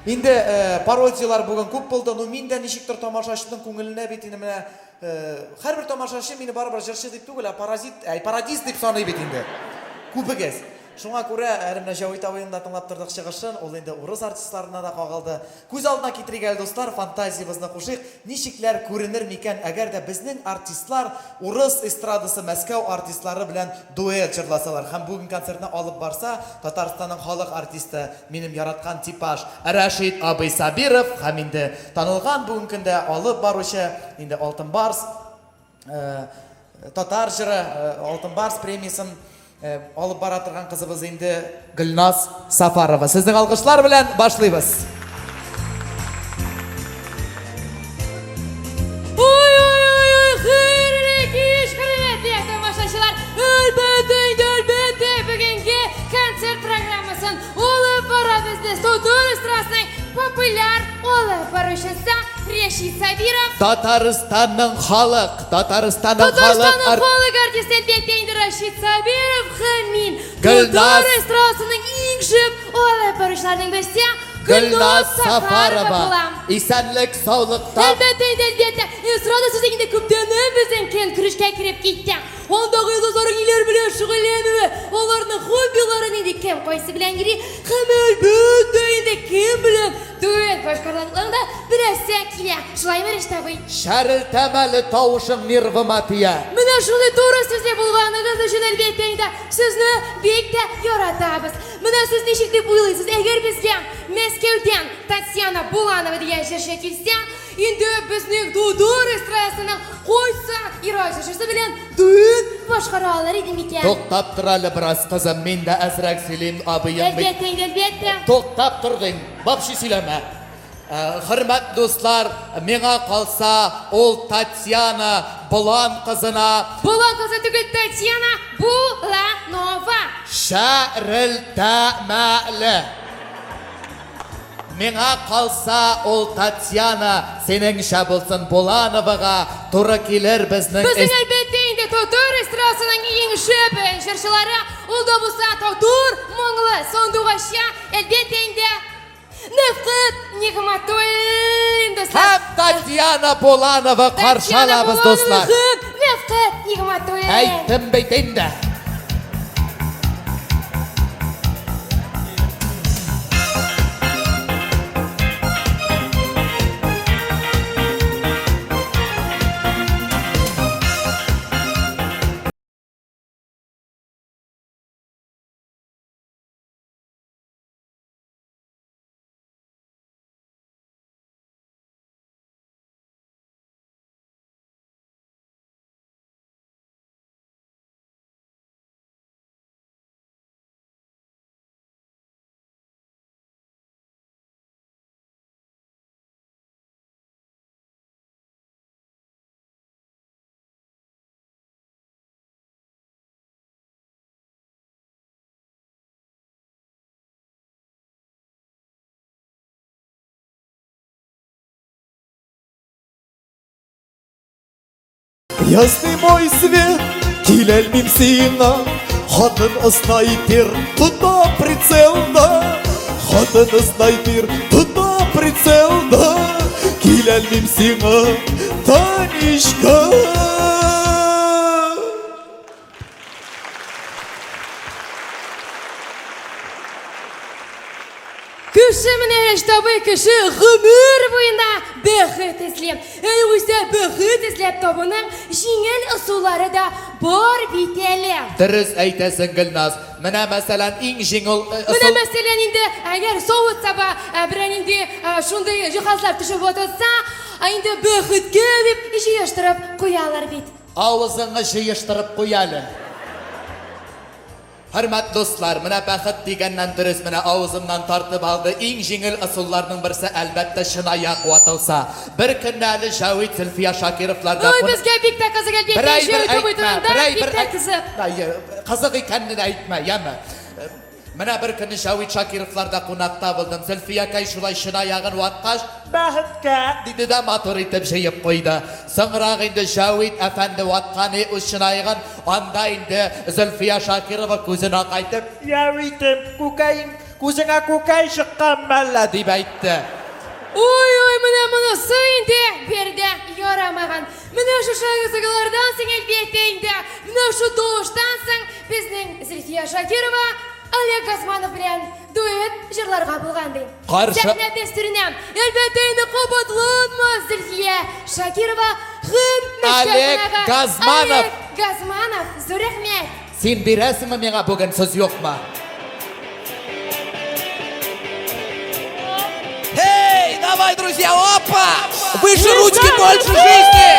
Инде пародиялар бүгін көп болды. Ну мен де нешіктір тамашашының көңіліне бетіне менә һәрбір тамашашы мені барыбер жыршы дип түгел, пародист дип саный бит инде. Күпегез. Шуңа күрә әрімне Җавит абыйны да тыңлап тордык чыгышын, ул инде урыс артистларына да кагылды. Күз алдына китерик достар, фантазиябызны кушыйк. Ничекләр күренер микән әгәр дә безнең артистлар урыс эстрадасы Мәскәү артистлары белән дуэт җырласалар һәм бүген концертны алып барса, Татарстанның халык артисты, минем яраткан типаж Рәшит абый Сабиров һәм инде танылган бүген көндә алып баручы инде Алтын Барс татар җыры Алтын Барс премиясын алып бара торган кызыбыз инде Гөлназ Сафарова. Сезнең алкышлар белән башлыйбыз. Хөрмәтле тамашачылар, әлбәттә бүгенге концерт программасын алып барабыз. Татар эстрадасының популяр алып баручысы Рәшит Сабиров. Татарстанның халык артисты әлбәттә инде Рәшит Сабиров һәм мин. Татар эстрадасының иң шәп алып баручыларның берсе Гөлназ Сафарова. Исәнлек, саулыкта. Әлбәттә, эстрада сүзегендә күптән безнең көрәшкә кирип китте. Алдагы юлдызлар ниләр белән шөгыльләнүе, аларның хоббилары нинди, кем кайсы белән йөри, һәм әлбәттә инде кем белән дуэт башкарганлыгында берәрсә килә. Шулаймы Рәшит абый? Шәрелтәмәле тавышың нервыма тия. Менә шулай туры сүзле булганыгыз өчен әлбәттә инде сезне бик тә яратабыз. Менә сез ничек дип уйлыйсыз? Әгәр безгә Мәскәүдән Татьяна Буланова дигән җырчы килсә, инде безнең Татар эстрадасының кайсы җырчысы белән дуэт башкара алыр иде микән? Токтап тор әле бераз кызым, мин дә әзрәк сөйлим абыем. Әлбәттә. Токтап торгын, вообще сөйләмә. Хөрмәт дуслар, миңа калса ул Татьяна Булан кызына. Булан кызы түгел, Татьяна Буланова. Шәрелтәмәле. Миңа калса ул Татьяна сенеңчә булсын Булановага туры килер безнең. Безнең әлбәттә инде Татар эстрадасының иң шәп җырчылары, ул да булса Татар моңлы сандугача, әлбәттә инде Нәфкат Нигъмәтуллин дуслар. Һәм Татьяна Буланова каршы алабыз дуслар. Нәфкат Нигъмәтуллин. Әйттем бит инде. Ясный мой свет, киләлмим сиңа, хатын снайпер, тота прицелда. Хатын снайпер, тота прицелда, киләлмим сиңа, Танечка. Кеше менә Рәшит абый, кеше гомер буена бәхет эзләп. Әйгүсә бәхет эзләп табуның җиңел ысуллары да бар бит әле. Дөрес әйтәсең Гөлназ. Менә мәсәлән иң җиңел Менә мәсәлән инде әгәр соут саба берәр инде шундый җиһазлар төшеп атса, инде бәхеткә дип җыештырып куялар бит. Авызыңны җыештырып куялы. Хөрмәт дуслар, менә бәхет дигәннән дөрес менә авызымнан тартып алды. Иң җиңел ысулларның берсе әлбәттә чынаяк ватылса. Бер көнне әле Җавит Зөлфия Шакировларда. Ой, безгә бик тә кызык әлбәттә Җавит абый турында бик тә кызык. Кызык икәнне дә әйтмә, яме. Менә бер көнне Җавит Шакировларда кунакта булдым. Зөлфия кай шулай чынаягын ваткач, бәхеткә диде дә матур итеп җыеп куйды. Соңрак инде Җавит әфәнде ватканы үз чынаягын, анда инде Зөлфия Шакирова күзен акайтып, "Җавитем, көзіңе көкәй шыққан мәлі деп айтты. Ой, мұны сүйінде берді ярамаған. Мұны шу шағызығылардан сен әлбетте енді. Мұны шу doğuştan соң біздің Зульфия Шакирова Олег Газманов білен дуэт жырларға болғанды. Қаршы. Сәхне дәстүрінен әлбетте енді қобатлынмы Зульфия Шакирова Олег Газманов. Олег Газманов, зор рахмет. Сен бересің меға бүгін сөз жоқ ма? Эй, давай, друзья, опа! Выше ручки, больше жизни!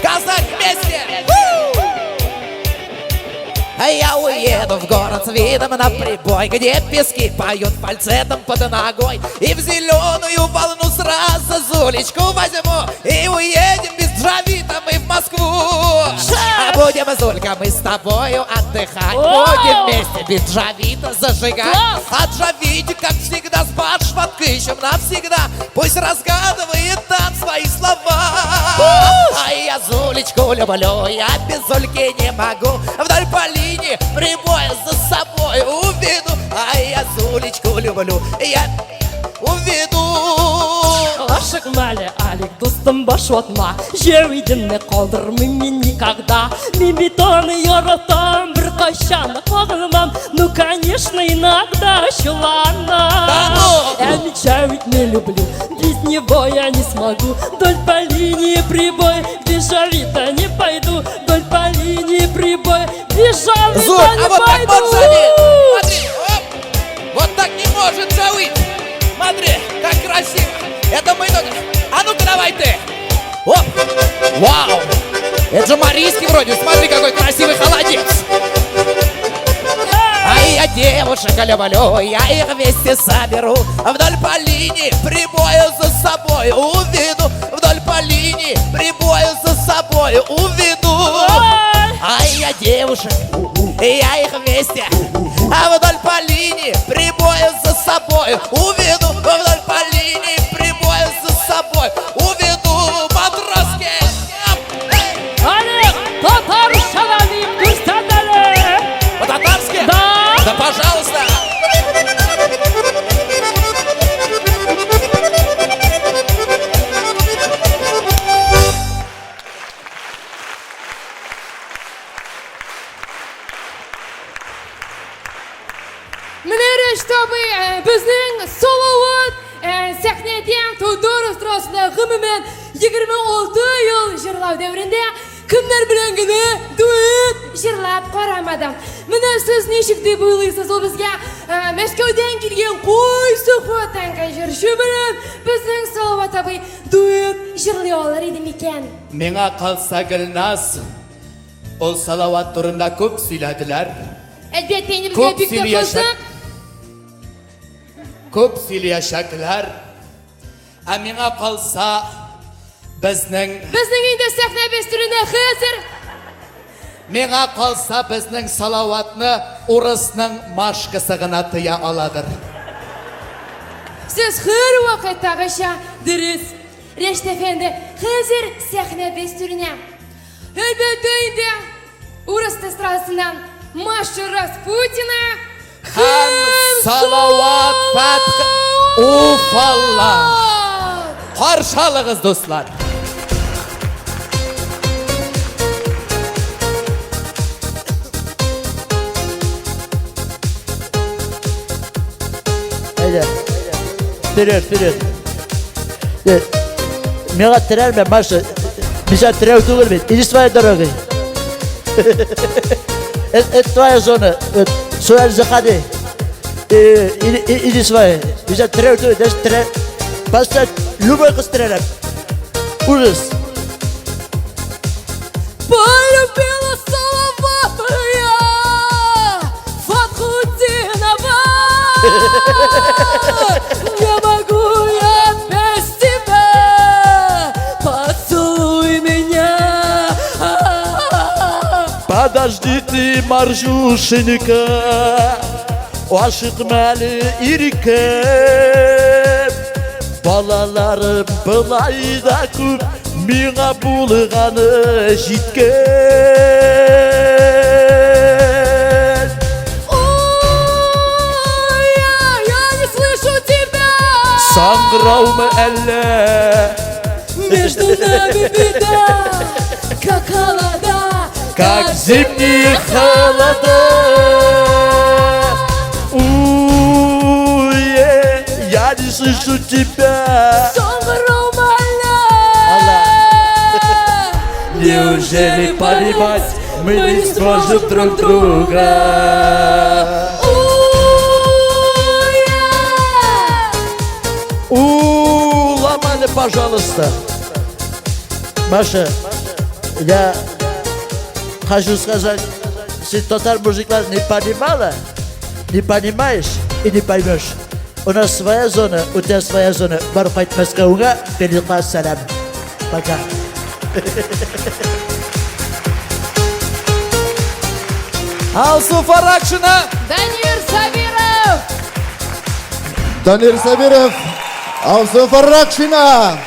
Казак вместе! А я уеду в город с видом на прибой, где пески поют фальцетом под ногой. И в зеленую волну сразу Зулечку возьму, и уедем без Джавита мы в Москву. А будем, Зулька, мы с тобою отдыхать, будем вместе без Джавита зажигать. А Джавитик, как всегда, с башматкищем навсегда, пусть разгадывает там свои слова. А я Зулечку люблю, я без Зульки не могу. Вдоль по линии прибоя за собой уведу. А я Зулечку люблю, я уведу. Ашық мәлі Алик достым баш отма, жеуидімні қалдырмын мен никогда. Мен бетоны яратам, бір қашаны қағылмам. Ну, конечно, иногда чулана. Ведь жеуид не люблю, без него я не смогу. Вдоль по линии прибой, без Джавита не пойду. Вдоль по линии прибой, без Джавита Зуль, не а вот так пойду. вот Джавид, смотри, оп. Вот так не может Джавид. Смотри, как красиво. Это мы тут. А ну-ка давай ты. Оп. Вау. Это же Марийский вроде. Смотри, какой красивый холодец. А я девушек люблю, я их вместе соберу. Вдоль по линии прибою за собой уведу. Вдоль по линии прибою за собой уведу. А я девушек, я их вместе. А вдоль по линии прибою за собой уведу. Вдоль по линии прибою за собой уведу. Матроски. Алик, татарша deyip gösterdiler. По-татарски? Да. Да, пожалуйста. Міне чтобы біздің Салауат сәхнеден Тодор ұстырасында ғымымен 26 ел жырлау дәуірінде кімдер білен гіне дуэт жырлап қарамадым. Міне сіз нешік деп ойлайсыз, ол бізге Мәскеуден келген қой сұхбатанға жүрші білен біздің Салауат абай дуэт жырлай алар еді мекен. Меңа қалса Гүлназ, ол Салауат турында көп сөйләділер. Әлбетте енімізге Көп бүйікті сөйлейшек. қыздық. Көп сөйлейшеклер. А меңа қалса біздің енді сәхне дәстүріне хәзір. Меңа қалса біздің Салауатны орысның машқысы ғына тыя аладыр. Сіз хөр вақыттағыша дұрыс. Решт әфенді, хәзір сәхне дәстүріне. Әлбетте енді орыс эстрадасынан Маша Распутина Һәм Салауат Фәтхи Уфалла. Қаршалығыз, достар. Вперед. Меня теряем, Маша. Меня теряют уголь. Иди своей дорогой. Это твоя зона. Своя заходи. Иди своей. Меня теряют уголь. Даже теряют. Поставь любой кострелем. Ужас. Полюбила Салавата я Фатхутдинова. Не могу я без тебя. Поцелуй меня. Подожди ты, Маржушенька. Aşık məli irikəm. Balalarım bılayda küp. Mina bulğanı jitken. Ой, Саңғырау ма әлі? Между нами беда, как холода, Как зимние холода. Я не слышу тебя. Неужели понимать мы не сможем друг друга? Ломали, пожалуйста. Маша, я хочу сказать, si Total мужикlar не понимала, не понимаешь и не поймешь. У нас своя зона, у тебя своя зона. Барып қайтмасқа уға, Филиппа салам. Пока. Алсу Фаракшина. Данир Сабиров, Алсу Фаракшина.